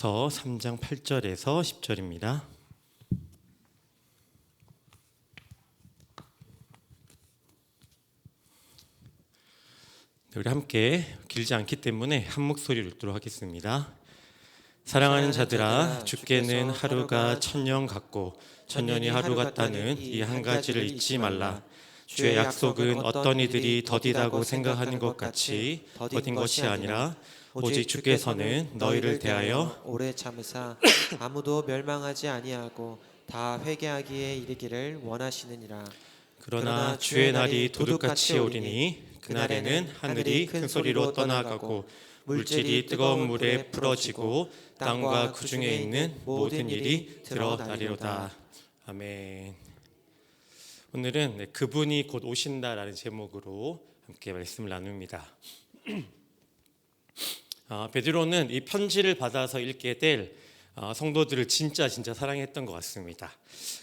3장 8절에서 10절입니다. 우리 함께 길지 않기 때문에 한 목소리로 읽도록 하겠습니다. 사랑하는 자들아, 주께는 하루가 천년 같고 천년이 하루 같다는 이 한 가지를 잊지 말라. 주의 약속은 어떤 이들이 더디다고 생각하는 것 같이 더딘 것이 아니라 오직 주께서는 너희를 대하여 오래 참으사 아무도 멸망하지 아니하고 다 회개하기에 이르기를 원하시느니라. 그러나 주의 날이 도둑같이 오리니 그날에는 하늘이 큰 소리로 떠나가고 물질이 뜨거운 물에 풀어지고 땅과 그 중에 있는 모든 일이 드러나리로다. 아멘. 오늘은 그분이 곧 오신다라는 제목으로 함께 말씀을 나눕니다. 베드로는 이 편지를 받아서 읽게 될 성도들을 진짜 사랑했던 것 같습니다.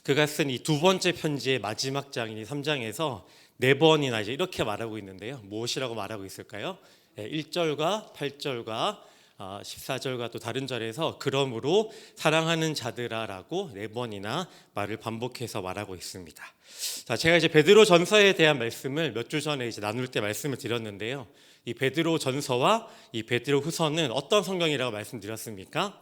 그가 쓴 이 두 번째 편지의 마지막 장인 3장에서 4번이나 이제 이렇게 말하고 있는데요. 무엇이라고 말하고 있을까요? 1절과 8절과 14절과 또 다른 절에서 그러므로 사랑하는 자들아라고 4번이나 말을 반복해서 말하고 있습니다. 자, 제가 이제 베드로 전서에 대한 말씀을 몇 주 전에 이제 나눌 때 말씀을 드렸는데요. 이 베드로 전서와 이 베드로 후서는 어떤 성경이라고 말씀드렸습니까?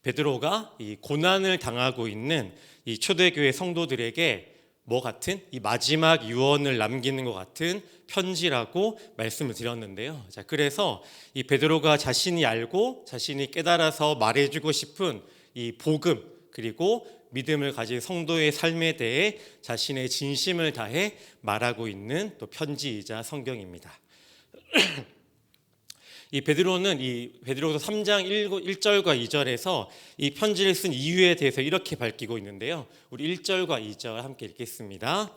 베드로가 이 고난을 당하고 있는 이 초대교회 성도들에게 뭐 같은 이 마지막 유언을 남기는 것 같은 편지라고 말씀을 드렸는데요. 자, 그래서 이 베드로가 자신이 알고 자신이 깨달아서 말해주고 싶은 이 복음 그리고 믿음을 가진 성도의 삶에 대해 자신의 진심을 다해 말하고 있는 또 편지이자 성경입니다. 이 베드로는 이 베드로서 3장 1절과 2절에서 이 편지를 쓴 이유에 대해서 이렇게 밝히고 있는데요. 우리 1절과 2절 함께 읽겠습니다.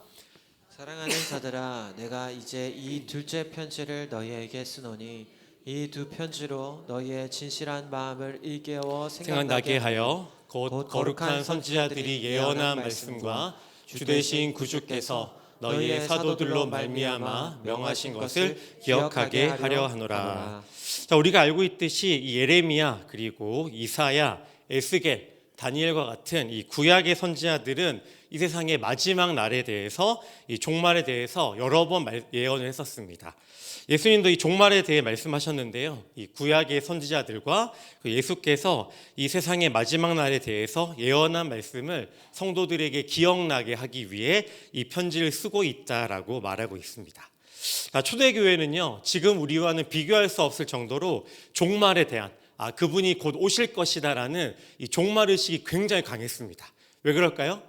사랑하는 자들아, 내가 이제 이 둘째 편지를 너희에게 쓰노니 이 두 편지로 너희의 진실한 마음을 일깨워 생각나게 하여 곧 거룩한 선지자들이 예언한 말씀과 주되신 구주께서 너희의 사도들로 말미암아 명하신 것을 기억하게 하려 하노라. 자, 우리가 알고 있듯이 이 예레미야 그리고 이사야, 에스겔, 다니엘과 같은 이 구약의 선지자들은 이 세상의 마지막 날에 대해서 이 종말에 대해서 여러 번 예언을 했었습니다. 예수님도 이 종말에 대해 말씀하셨는데요. 이 구약의 선지자들과 예수께서 이 세상의 마지막 날에 대해서 예언한 말씀을 성도들에게 기억나게 하기 위해 이 편지를 쓰고 있다라고 말하고 있습니다. 초대교회는요, 지금 우리와는 비교할 수 없을 정도로 종말에 대한 그분이 곧 오실 것이다라는 이 종말의식이 굉장히 강했습니다. 왜 그럴까요?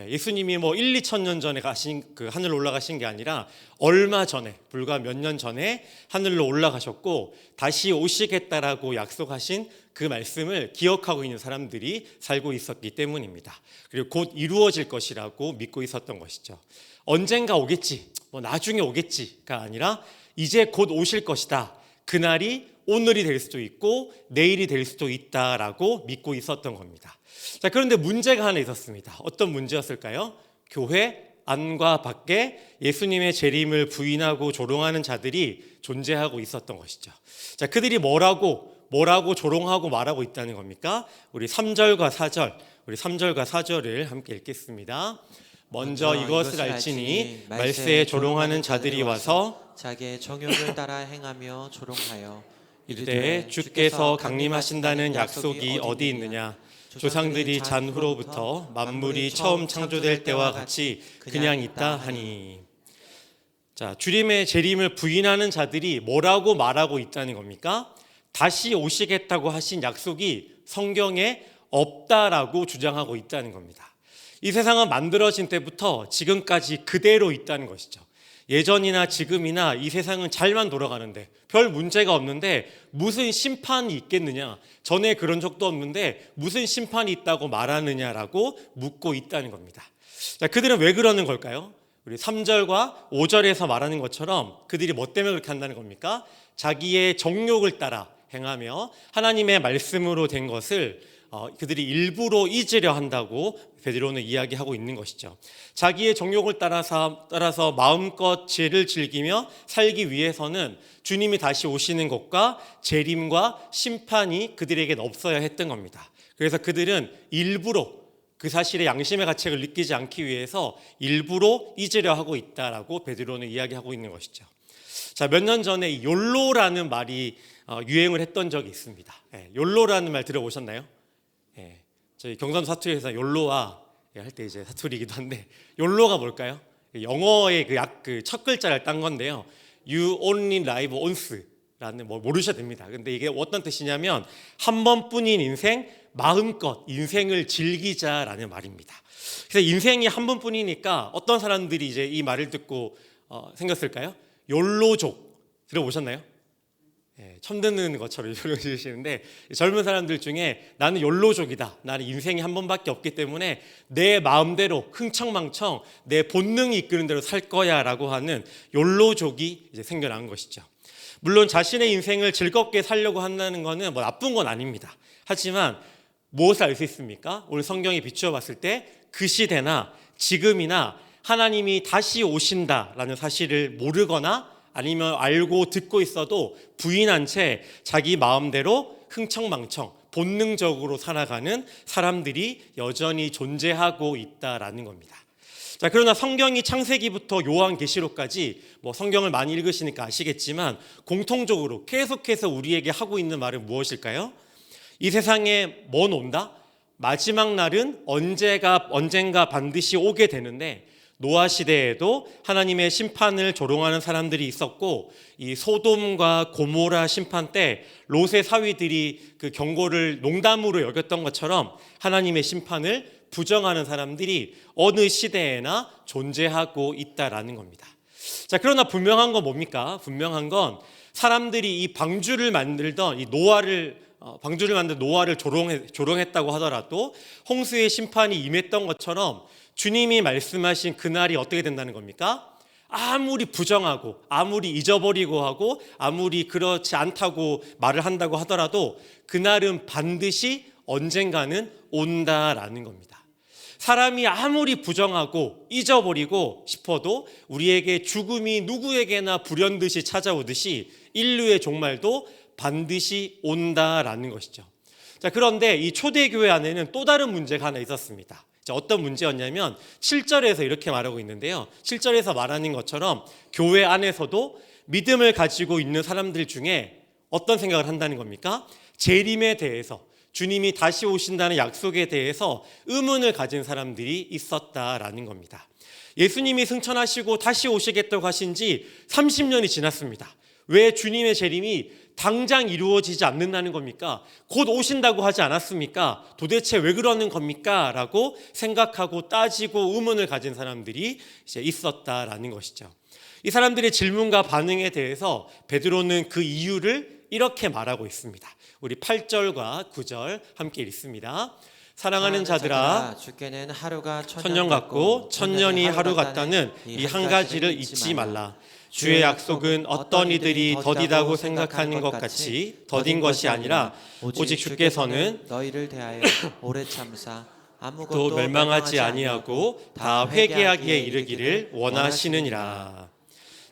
예수님이 뭐 1, 2천 년 전에 가신 그 하늘로 올라가신 게 아니라 얼마 전에 불과 몇 년 전에 하늘로 올라가셨고 다시 오시겠다라고 약속하신 그 말씀을 기억하고 있는 사람들이 살고 있었기 때문입니다. 그리고 곧 이루어질 것이라고 믿고 있었던 것이죠. 언젠가 오겠지, 뭐 나중에 오겠지가 아니라 이제 곧 오실 것이다. 그날이 오늘이 될 수도 있고 내일이 될 수도 있다라고 믿고 있었던 겁니다. 자, 그런데 문제가 하나 있었습니다. 어떤 문제였을까요? 교회 안과 밖에 예수님의 재림을 부인하고 조롱하는 자들이 존재하고 있었던 것이죠. 자, 그들이 뭐라고 조롱하고 말하고 있다는 겁니까? 우리 3절과 4절을 함께 읽겠습니다. 먼저 이것을 알지니 말세에 조롱하는 자들이 와서 자기의 정욕을 따라 행하며 조롱하여 이르되 주께서 강림하신다는 약속이 어디 있느냐? 조상들이 잔후로부터 만물이 처음 창조될 때와 같이 그냥 있다 하니. 자, 주님의 재림을 부인하는 자들이 뭐라고 말하고 있다는 겁니까? 다시 오시겠다고 하신 약속이 성경에 없다라고 주장하고 있다는 겁니다. 이 세상은 만들어진 때부터 지금까지 그대로 있다는 것이죠. 예전이나 지금이나 이 세상은 잘만 돌아가는데 별 문제가 없는데 무슨 심판이 있겠느냐, 전에 그런 적도 없는데 무슨 심판이 있다고 말하느냐라고 묻고 있다는 겁니다. 자, 그들은 왜 그러는 걸까요? 우리 3절과 5절에서 말하는 것처럼 그들이 뭐 때문에 그렇게 한다는 겁니까? 자기의 정욕을 따라 행하며 하나님의 말씀으로 된 것을 그들이 일부러 잊으려 한다고 베드로는 이야기하고 있는 것이죠. 자기의 정욕을 따라서 마음껏 죄를 즐기며 살기 위해서는 주님이 다시 오시는 것과 재림과 심판이 그들에겐 없어야 했던 겁니다. 그래서 그들은 일부러 그 사실의 양심의 가책을 느끼지 않기 위해서 일부러 잊으려 하고 있다라고 베드로는 이야기하고 있는 것이죠. 자, 몇 년 전에 이 욜로라는 말이 유행을 했던 적이 있습니다. 욜로라는 말 들어보셨나요? 저희 경상도 사투리에서 욜로와 할 때 이제 사투리이기도 한데, 욜로가 뭘까요? 영어의 그 첫 글자를 딴 건데요. You only live once라는 뭐 모르셔도 됩니다. 근데 이게 어떤 뜻이냐면 한 번뿐인 인생 마음껏 인생을 즐기자라는 말입니다. 그래서 인생이 한 번뿐이니까 어떤 사람들이 이제 이 말을 듣고 생겼을까요? 욜로족 들어보셨나요? 처음 듣는 것처럼 들으시는데, 젊은 사람들 중에 나는 욜로족이다, 나는 인생이 한 번밖에 없기 때문에 내 마음대로 흥청망청 내 본능이 이끄는 대로 살 거야 라고 하는 욜로족이 이제 생겨난 것이죠. 물론 자신의 인생을 즐겁게 살려고 한다는 것은 뭐 나쁜 건 아닙니다. 하지만 무엇을 알 수 있습니까? 오늘 성경이 비추어 봤을 때 그 시대나 지금이나 하나님이 다시 오신다라는 사실을 모르거나 아니면 알고 듣고 있어도 부인한 채 자기 마음대로 흥청망청 본능적으로 살아가는 사람들이 여전히 존재하고 있다라는 겁니다. 자, 그러나 성경이 창세기부터 요한계시록까지 뭐 성경을 많이 읽으시니까 아시겠지만 공통적으로 계속해서 우리에게 하고 있는 말은 무엇일까요? 이 세상에 먼 온다? 마지막 날은 언젠가 반드시 오게 되는데, 노아 시대에도 하나님의 심판을 조롱하는 사람들이 있었고, 이 소돔과 고모라 심판 때 롯의 사위들이 그 경고를 농담으로 여겼던 것처럼 하나님의 심판을 부정하는 사람들이 어느 시대에나 존재하고 있다라는 겁니다. 자, 그러나 분명한 건 뭡니까? 분명한 건 사람들이 이 방주를 만든 노아를 조롱했다고 하더라도 홍수의 심판이 임했던 것처럼 주님이 말씀하신 그날이 어떻게 된다는 겁니까? 아무리 부정하고 아무리 잊어버리고 하고 아무리 그렇지 않다고 말을 한다고 하더라도 그날은 반드시 언젠가는 온다라는 겁니다. 사람이 아무리 부정하고 잊어버리고 싶어도 우리에게 죽음이 누구에게나 불현듯이 찾아오듯이 인류의 종말도 반드시 온다라는 것이죠. 자, 그런데 이 초대교회 안에는 또 다른 문제가 하나 있었습니다. 자, 어떤 문제였냐면 7절에서 이렇게 말하고 있는데요. 7절에서 말하는 것처럼 교회 안에서도 믿음을 가지고 있는 사람들 중에 어떤 생각을 한다는 겁니까? 재림에 대해서, 주님이 다시 오신다는 약속에 대해서 의문을 가진 사람들이 있었다라는 겁니다. 예수님이 승천하시고 다시 오시겠다고 하신 지 30년이 지났습니다. 왜 주님의 재림이 당장 이루어지지 않는다는 겁니까? 곧 오신다고 하지 않았습니까? 도대체 왜 그러는 겁니까? 라고 생각하고 따지고 의문을 가진 사람들이 이제 있었다라는 것이죠. 이 사람들의 질문과 반응에 대해서 베드로는 그 이유를 이렇게 말하고 있습니다. 우리 8절과 9절 함께 읽습니다. 사랑하는 자들아, 주께는 하루가 천년 같고 천년이 하루 같다는 이 한 가지를 잊지 말라. 주의 약속은 어떤 이들이 더디다고 생각하는 것 같이 더딘 것이 아니라 오직 주께서는 너희를 대하여 오래 참사 또 아무것도 멸망하지 아니하고 다 회개하기에 이르기를 원하시느니라.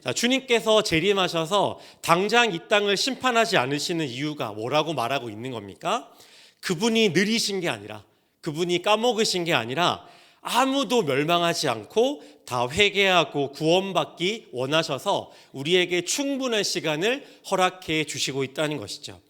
자, 주님께서 재림하셔서 당장 이 땅을 심판하지 않으시는 이유가 뭐라고 말하고 있는 겁니까? 그분이 느리신 게 아니라, 그분이 까먹으신 게 아니라 아무도 멸망하지 않고 다 회개하고 구원받기 원하셔서 우리에게 충분한 시간을 허락해 주시고 있다는 것이죠.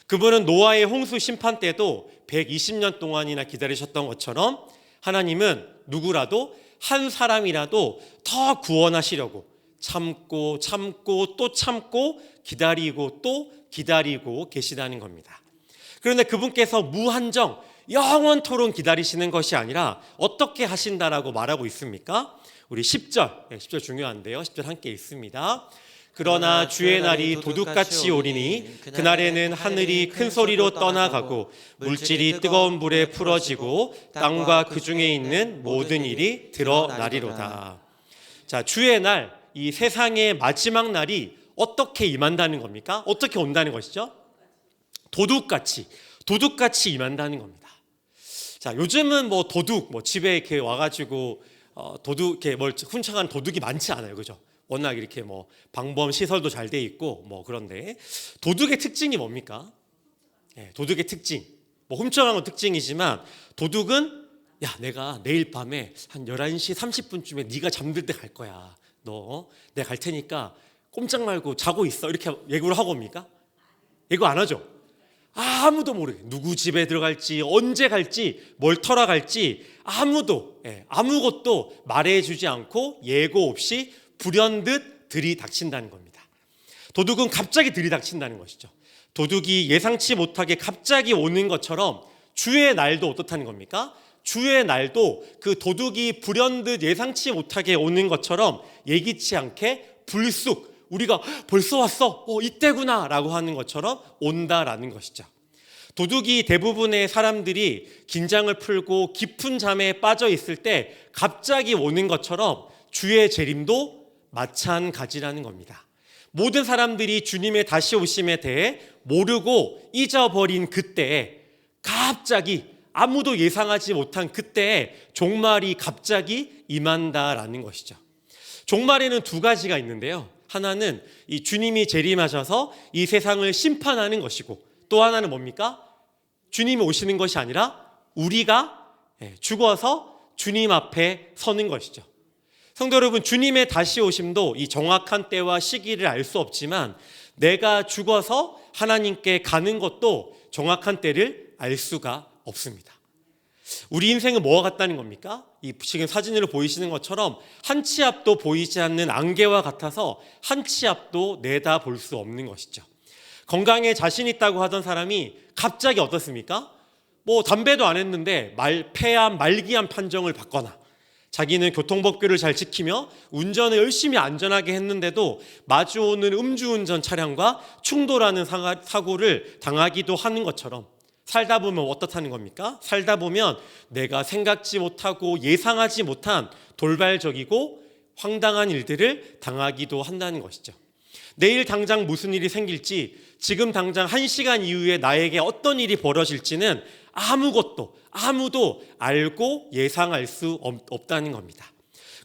그분은 노아의 홍수 심판 때도 120년 동안이나 기다리셨던 것처럼 하나님은 누구라도 한 사람이라도 더 구원하시려고 참고 또 참고 기다리고 또 기다리고 계시다는 겁니다. 그런데 그분께서 무한정 영원토록 기다리시는 것이 아니라 어떻게 하신다라고 말하고 있습니까? 우리 10절 중요한데요. 10절 함께 읽습니다. 그러나 주의 날이 도둑같이 오리니 그날에는 하늘이 큰 소리로 떠나가고 물질이 뜨거운 불에 풀어지고 땅과 그 중에 있는 모든 일이 드러나리로다. 자, 주의 날, 이 세상의 마지막 날이 어떻게 임한다는 겁니까? 어떻게 온다는 것이죠? 도둑같이 임한다는 겁니다. 자, 요즘은 뭐 도둑, 뭐 집에 이렇게 와가지고 도둑, 이렇게 뭘 훔쳐간 도둑이 많지 않아요, 그죠? 워낙 이렇게 뭐 방범 시설도 잘 돼 있고 뭐 그런데 도둑의 특징이 뭡니까? 도둑의 특징, 뭐 훔쳐간 건 특징이지만 도둑은 야, 내가 내일 밤에 한 11시 30분쯤에 네가 잠들 때 갈 거야. 내가 갈 테니까 꼼짝 말고 자고 있어. 이렇게 예고를 하고 옵니까? 예고 안 하죠. 아무도 모르게 누구 집에 들어갈지, 언제 갈지, 뭘 털어 갈지 아무것도 말해주지 않고 예고 없이 불현듯 들이닥친다는 겁니다. 도둑은 갑자기 들이닥친다는 것이죠. 도둑이 예상치 못하게 갑자기 오는 것처럼 주의 날도 어떻다는 겁니까? 주의 날도 그 도둑이 불현듯 예상치 못하게 오는 것처럼 예기치 않게 불쑥 우리가 벌써 왔어, 이때구나 라고 하는 것처럼 온다라는 것이죠. 도둑이 대부분의 사람들이 긴장을 풀고 깊은 잠에 빠져 있을 때 갑자기 오는 것처럼 주의 재림도 마찬가지라는 겁니다. 모든 사람들이 주님의 다시 오심에 대해 모르고 잊어버린 그때에 갑자기 아무도 예상하지 못한 그때에 종말이 갑자기 임한다라는 것이죠. 종말에는 두 가지가 있는데요. 하나는 이 주님이 재림하셔서 이 세상을 심판하는 것이고, 또 하나는 뭡니까? 주님이 오시는 것이 아니라 우리가 죽어서 주님 앞에 서는 것이죠. 성도 여러분, 주님의 다시 오심도 이 정확한 때와 시기를 알 수 없지만 내가 죽어서 하나님께 가는 것도 정확한 때를 알 수가 없습니다. 우리 인생은 뭐와 같다는 겁니까? 이 지금 사진으로 보이시는 것처럼 한 치 앞도 보이지 않는 안개와 같아서 한 치 앞도 내다볼 수 없는 것이죠. 건강에 자신 있다고 하던 사람이 갑자기 어떻습니까? 뭐 담배도 안 했는데 폐암, 말기암 판정을 받거나, 자기는 교통법규를 잘 지키며 운전을 열심히 안전하게 했는데도 마주오는 음주운전 차량과 충돌하는 사고를 당하기도 하는 것처럼 살다 보면 어떻다는 겁니까? 살다 보면 내가 생각지 못하고 예상하지 못한 돌발적이고 황당한 일들을 당하기도 한다는 것이죠. 내일 당장 무슨 일이 생길지, 지금 당장 1시간 이후에 나에게 어떤 일이 벌어질지는 아무도 알고 예상할 수 없다는 겁니다.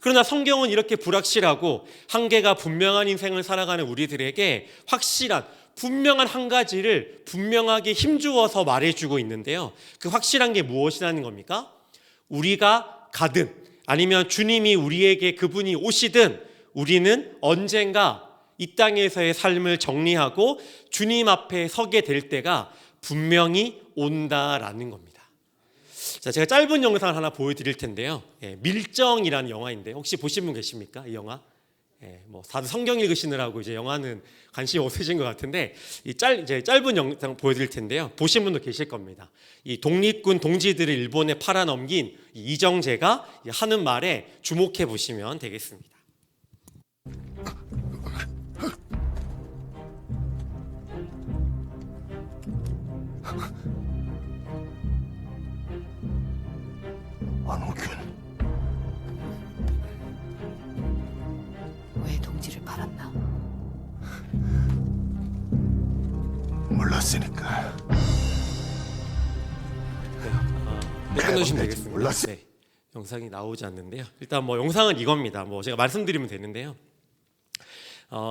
그러나 성경은 이렇게 불확실하고 한계가 분명한 인생을 살아가는 우리들에게 확실한, 분명한 한 가지를 분명하게 힘주어서 말해주고 있는데요. 그 확실한 게 무엇이라는 겁니까? 우리가 가든 아니면 주님이 우리에게 그분이 오시든 우리는 언젠가 이 땅에서의 삶을 정리하고 주님 앞에 서게 될 때가 분명히 온다라는 겁니다. 자, 제가 짧은 영상을 하나 보여드릴 텐데요. 밀정이라는 영화인데 혹시 보신 분 계십니까? 이 영화? 뭐 다들 성경 읽으시느라고 이제 영화는 관심이 없으신 것 같은데 이제 짧은 영상 보여드릴 텐데요. 보신 분도 계실 겁니다. 이 독립군 동지들을 일본에 팔아넘긴 이정재가 하는 말에 주목해 보시면 되겠습니다. 왜 동지를 팔았나? 몰랐으니까. 끊으시면 되겠습니다. 몰랐어. 네, 영상이 나오지 않는데요. 일단 뭐 영상은 이겁니다. 뭐 제가 말씀드리면 되는데요.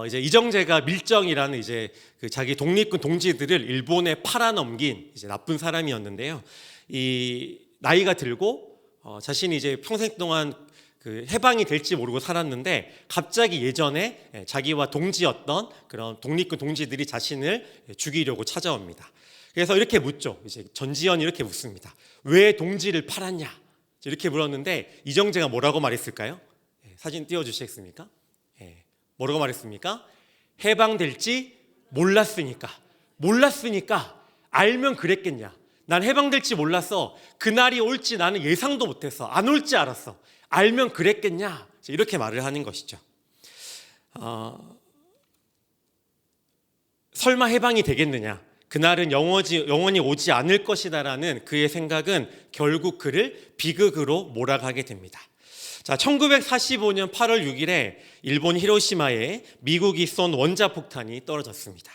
이제 이정재가 밀정이라는 이제 그 자기 독립군 동지들을 일본에 팔아넘긴 이제 나쁜 사람이었는데요. 이 나이가 들고 자신이 이제 평생 동안 그 해방이 될지 모르고 살았는데 갑자기 예전에 자기와 동지였던 그런 독립군 동지들이 자신을 죽이려고 찾아옵니다. 그래서 이렇게 묻죠. 이제 전지현이 이렇게 묻습니다. 왜 동지를 팔았냐? 이렇게 물었는데 이정재가 뭐라고 말했을까요? 사진 띄워주시겠습니까? 뭐라고 말했습니까? 해방될지 몰랐으니까. 알면 그랬겠냐? 난 해방될지 몰랐어. 그날이 올지 나는 예상도 못했어. 안 올지 알았어. 알면 그랬겠냐? 이렇게 말을 하는 것이죠. 설마 해방이 되겠느냐? 그날은 영원히 오지 않을 것이다라는 그의 생각은 결국 그를 비극으로 몰아가게 됩니다. 자, 1945년 8월 6일에 일본 히로시마에 미국이 쏜 원자폭탄이 떨어졌습니다.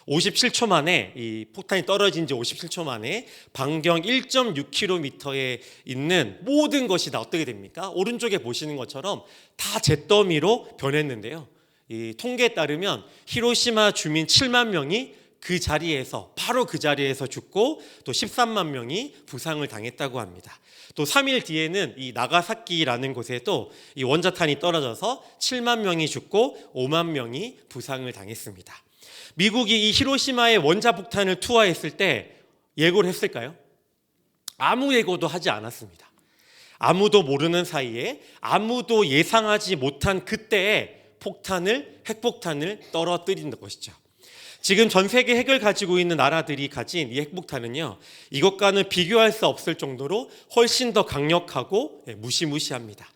57초 만에 이 폭탄이 떨어진 지 57초 만에 반경 1.6km에 있는 모든 것이 다 어떻게 됩니까? 오른쪽에 보시는 것처럼 다 잿더미로 변했는데요. 이 통계에 따르면 히로시마 주민 7만 명이 그 자리에서 바로 그 자리에서 죽고 또 13만 명이 부상을 당했다고 합니다. 또 3일 뒤에는 이 나가사키라는 곳에도 이 원자탄이 떨어져서 7만 명이 죽고 5만 명이 부상을 당했습니다. 미국이 이 히로시마의 원자폭탄을 투하했을 때 예고를 했을까요? 아무 예고도 하지 않았습니다. 아무도 모르는 사이에 아무도 예상하지 못한 그때에 핵폭탄을 떨어뜨린 것이죠. 지금 전 세계 핵을 가지고 있는 나라들이 가진 이 핵폭탄은요, 이것과는 비교할 수 없을 정도로 훨씬 더 강력하고 무시무시합니다.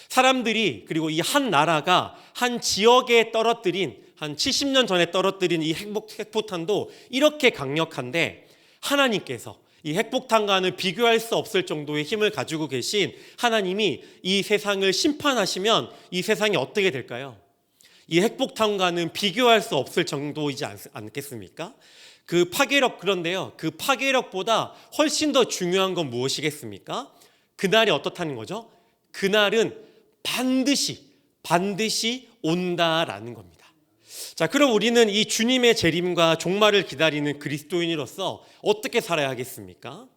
사람들이 그리고 이 한 나라가 한 지역에 떨어뜨린 한 70년 전에 떨어뜨린 이 핵폭탄도 이렇게 강력한데 하나님께서 이 핵폭탄과는 비교할 수 없을 정도의 힘을 가지고 계신 하나님이 이 세상을 심판하시면 이 세상이 어떻게 될까요? 이 핵폭탄과는 비교할 수 없을 정도이지 않겠습니까? 그 파괴력, 그런데요, 그 파괴력보다 훨씬 더 중요한 건 무엇이겠습니까? 그날이 어떻다는 거죠? 그날은 반드시 온다라는 겁니다. 자, 그럼 우리는 이 주님의 재림과 종말을 기다리는 그리스도인으로서 어떻게 살아야 하겠습니까?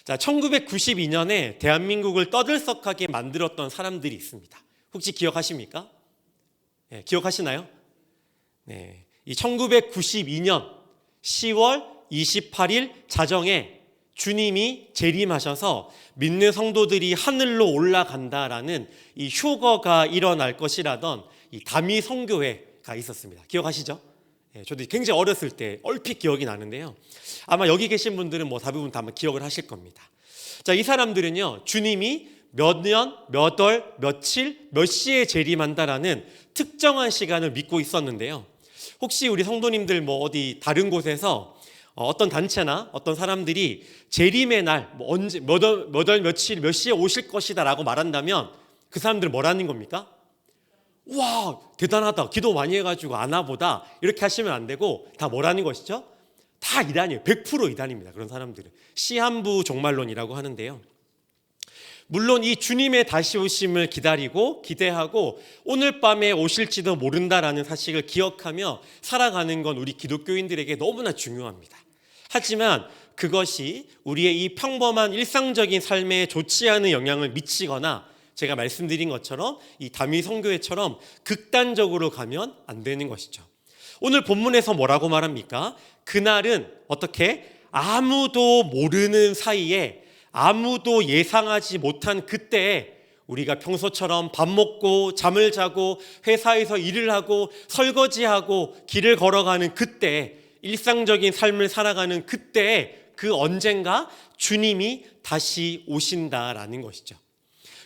자, 1992년에 대한민국을 떠들썩하게 만들었던 사람들이 있습니다. 혹시 기억하십니까? 네, 기억하시나요? 네, 이 1992년 10월 28일 자정에 주님이 재림하셔서 믿는 성도들이 하늘로 올라간다라는 이 효거가 일어날 것이라던 이 다미 선교회가 있었습니다. 기억하시죠? 네, 저도 굉장히 어렸을 때 얼핏 기억이 나는데요. 아마 여기 계신 분들은 뭐 대부분 다 기억을 하실 겁니다. 자, 이 사람들은요, 주님이 몇 년, 몇 월, 며칠, 몇 시에 재림한다라는 특정한 시간을 믿고 있었는데요. 혹시 우리 성도님들 뭐 어디 다른 곳에서 어떤 단체나 어떤 사람들이 재림의 날, 뭐 언제, 몇 월, 며칠, 몇 시에 오실 것이다라고 말한다면 그 사람들은 뭐라는 겁니까? 와, 대단하다. 기도 많이 해가지고 아나 보다. 이렇게 하시면 안 되고 다 뭐라는 것이죠? 다 이단이에요. 100% 이단입니다. 그런 사람들은. 시한부 종말론이라고 하는데요. 물론 이 주님의 다시 오심을 기다리고 기대하고 오늘 밤에 오실지도 모른다라는 사실을 기억하며 살아가는 건 우리 기독교인들에게 너무나 중요합니다. 하지만 그것이 우리의 이 평범한 일상적인 삶에 좋지 않은 영향을 미치거나 제가 말씀드린 것처럼 이 다미 선교회처럼 극단적으로 가면 안 되는 것이죠. 오늘 본문에서 뭐라고 말합니까? 그날은 어떻게? 아무도 모르는 사이에 아무도 예상하지 못한 그때에 우리가 평소처럼 밥 먹고 잠을 자고 회사에서 일을 하고 설거지하고 길을 걸어가는 그때, 일상적인 삶을 살아가는 그때에 그 언젠가 주님이 다시 오신다라는 것이죠.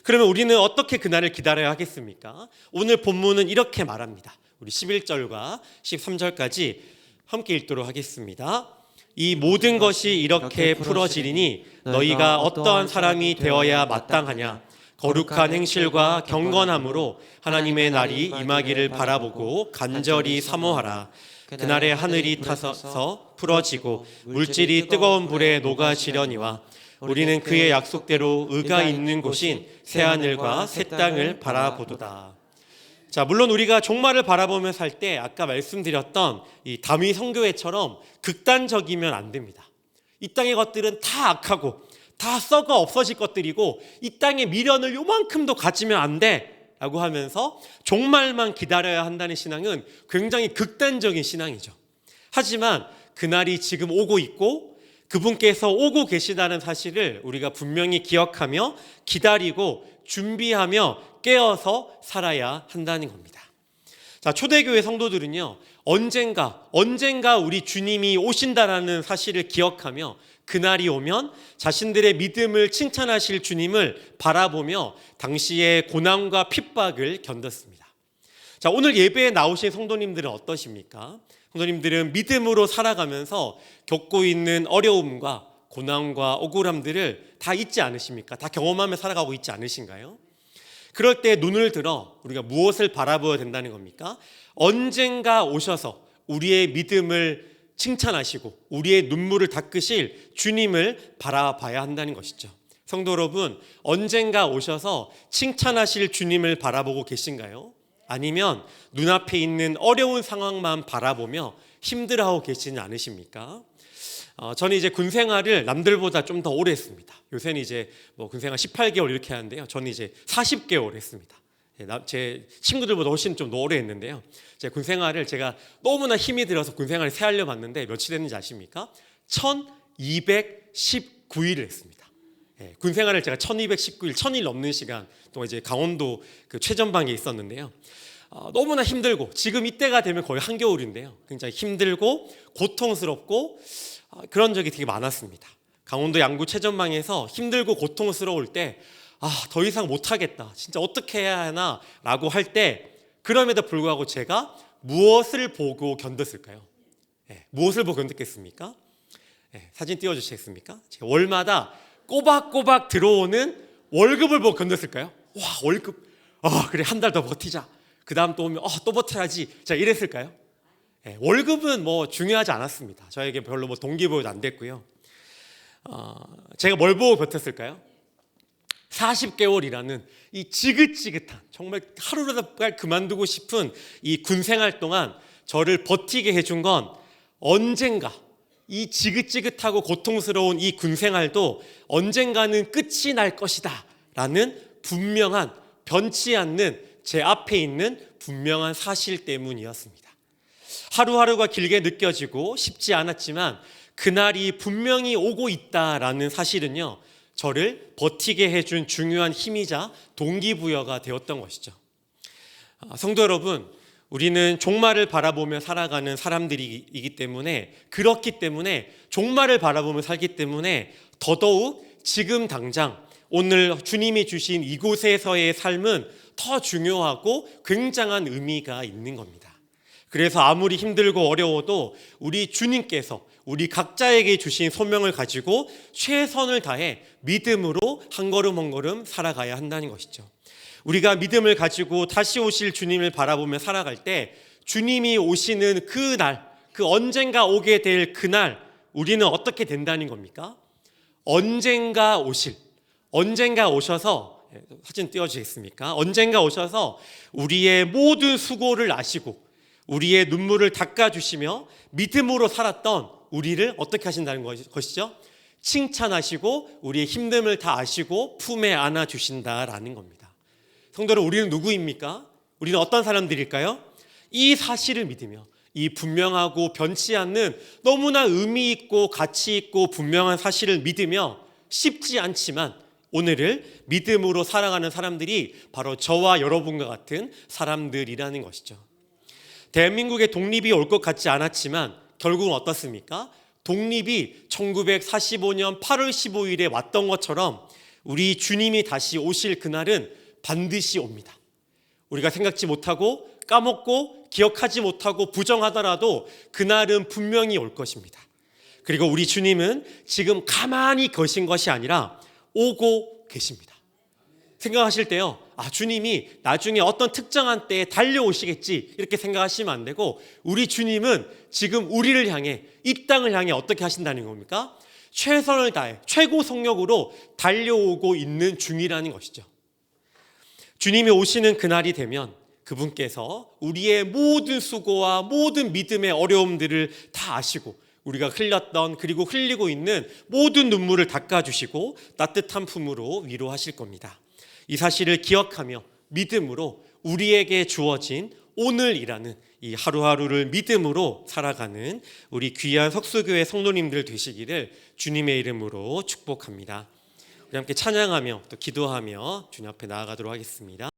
그러면 우리는 어떻게 그날을 기다려야 하겠습니까? 오늘 본문은 이렇게 말합니다. 우리 11절과 13절까지 함께 읽도록 하겠습니다. 이 모든 것이 이렇게 풀어지리니 너희가 어떠한 사람이 되어야 마땅하냐? 거룩한 행실과 경건함으로 하나님의 날이 임하기를 바라보고 간절히 사모하라. 그날에 하늘이 타서 풀어지고 물질이 뜨거운 불에 녹아지려니와 우리는 그의 약속대로 의가 있는 곳인 새하늘과 새 땅을 바라보도다. 자, 물론 우리가 종말을 바라보며 살 때 아까 말씀드렸던 이 다미 선교회처럼 극단적이면 안 됩니다. 이 땅의 것들은 다 악하고 다 썩어 없어질 것들이고 이 땅의 미련을 요만큼도 가지면 안 돼 라고 하면서 종말만 기다려야 한다는 신앙은 굉장히 극단적인 신앙이죠. 하지만 그날이 지금 오고 있고 그분께서 오고 계시다는 사실을 우리가 분명히 기억하며 기다리고 준비하며 깨어서 살아야 한다는 겁니다. 자, 초대교회 성도들은요, 언젠가 우리 주님이 오신다라는 사실을 기억하며 그날이 오면 자신들의 믿음을 칭찬하실 주님을 바라보며 당시의 고난과 핍박을 견뎠습니다. 자, 오늘 예배에 나오신 성도님들은 어떠십니까? 성도님들은 믿음으로 살아가면서 겪고 있는 어려움과 고난과 억울함들을 다 잊지 않으십니까? 다 경험하며 살아가고 있지 않으신가요? 그럴 때 눈을 들어 우리가 무엇을 바라보아야 된다는 겁니까? 언젠가 오셔서 우리의 믿음을 칭찬하시고 우리의 눈물을 닦으실 주님을 바라봐야 한다는 것이죠. 성도 여러분, 언젠가 오셔서 칭찬하실 주님을 바라보고 계신가요? 아니면 눈앞에 있는 어려운 상황만 바라보며 힘들어하고 계시지 않으십니까? 저는 이제 군 생활을 남들보다 좀 더 오래 했습니다. 요새는 이제 뭐 군 생활 18개월 이렇게 하는데요. 저는 이제 40개월 했습니다. 제 친구들보다 훨씬 좀 더 오래 했는데요. 제 군 생활을 제가 너무나 힘이 들어서 군 생활을 세알려 봤는데 며칠 했는지 아십니까? 1219일을 했습니다. 군 생활을 제가 1219일, 1000일 넘는 시간 동안 이제 강원도 그 최전방에 있었는데요. 너무나 힘들고 지금 이때가 되면 거의 한겨울인데요. 굉장히 힘들고 고통스럽고 그런 적이 되게 많았습니다. 강원도 양구 최전방에서 힘들고 고통스러울 때 더 이상 못하겠다, 진짜 어떻게 해야 하나 라고 할 때, 그럼에도 불구하고 제가 무엇을 보고 견뎠을까요? 무엇을 보고 견뎠겠습니까? 사진 띄워주시겠습니까? 제가 월마다 꼬박꼬박 들어오는 월급을 보고 견뎠을까요? 와, 월급, 그래, 한 달 더 버티자. 그 다음 또 오면 또 버텨야지. 자, 이랬을까요? 월급은 뭐 중요하지 않았습니다. 저에게 별로 뭐 동기부여도 안 됐고요. 제가 뭘 보고 버텼을까요? 40개월이라는 이 지긋지긋한, 정말 하루라도 그만두고 싶은 이 군생활 동안 저를 버티게 해준 건, 언젠가 이 지긋지긋하고 고통스러운 이 군생활도 언젠가는 끝이 날 것이다 라는 분명한, 변치 않는 제 앞에 있는 분명한 사실 때문이었습니다. 하루하루가 길게 느껴지고 쉽지 않았지만 그날이 분명히 오고 있다라는 사실은요, 저를 버티게 해준 중요한 힘이자 동기부여가 되었던 것이죠. 성도 여러분, 우리는 종말을 바라보며 살아가는 사람들이기 때문에, 그렇기 때문에 종말을 바라보며 살기 때문에 더더욱 지금 당장 오늘 주님이 주신 이곳에서의 삶은 더 중요하고 굉장한 의미가 있는 겁니다. 그래서 아무리 힘들고 어려워도 우리 주님께서 우리 각자에게 주신 소명을 가지고 최선을 다해 믿음으로 한 걸음 한 걸음 살아가야 한다는 것이죠. 우리가 믿음을 가지고 다시 오실 주님을 바라보며 살아갈 때, 주님이 오시는 그날, 그 언젠가 오게 될 그날, 우리는 어떻게 된다는 겁니까? 언젠가 오셔서, 사진 띄워주시겠습니까? 언젠가 오셔서 우리의 모든 수고를 아시고 우리의 눈물을 닦아주시며 믿음으로 살았던 우리를 어떻게 하신다는 것이죠? 칭찬하시고 우리의 힘듦을 다 아시고 품에 안아주신다라는 겁니다. 성도는, 우리는 누구입니까? 우리는 어떤 사람들일까요? 이 사실을 믿으며, 이 분명하고 변치 않는 너무나 의미 있고 가치 있고 분명한 사실을 믿으며 쉽지 않지만 오늘을 믿음으로 살아가는 사람들이 바로 저와 여러분과 같은 사람들이라는 것이죠. 대한민국의 독립이 올 것 같지 않았지만 결국은 어떻습니까? 독립이 1945년 8월 15일에 왔던 것처럼 우리 주님이 다시 오실 그날은 반드시 옵니다. 우리가 생각지 못하고 까먹고 기억하지 못하고 부정하더라도 그날은 분명히 올 것입니다. 그리고 우리 주님은 지금 가만히 계신 것이 아니라 오고 계십니다. 생각하실 때요, 주님이 나중에 어떤 특정한 때에 달려오시겠지 이렇게 생각하시면 안 되고, 우리 주님은 지금 우리를 향해, 이 땅을 향해 어떻게 하신다는 겁니까? 최선을 다해 최고 속력으로 달려오고 있는 중이라는 것이죠. 주님이 오시는 그날이 되면 그분께서 우리의 모든 수고와 모든 믿음의 어려움들을 다 아시고 우리가 흘렸던, 그리고 흘리고 있는 모든 눈물을 닦아주시고 따뜻한 품으로 위로하실 겁니다. 이 사실을 기억하며 믿음으로 우리에게 주어진 오늘이라는 이 하루하루를 믿음으로 살아가는 우리 귀한 석수교회 성도님들 되시기를 주님의 이름으로 축복합니다. 우리 함께 찬양하며 또 기도하며 주님 앞에 나아가도록 하겠습니다.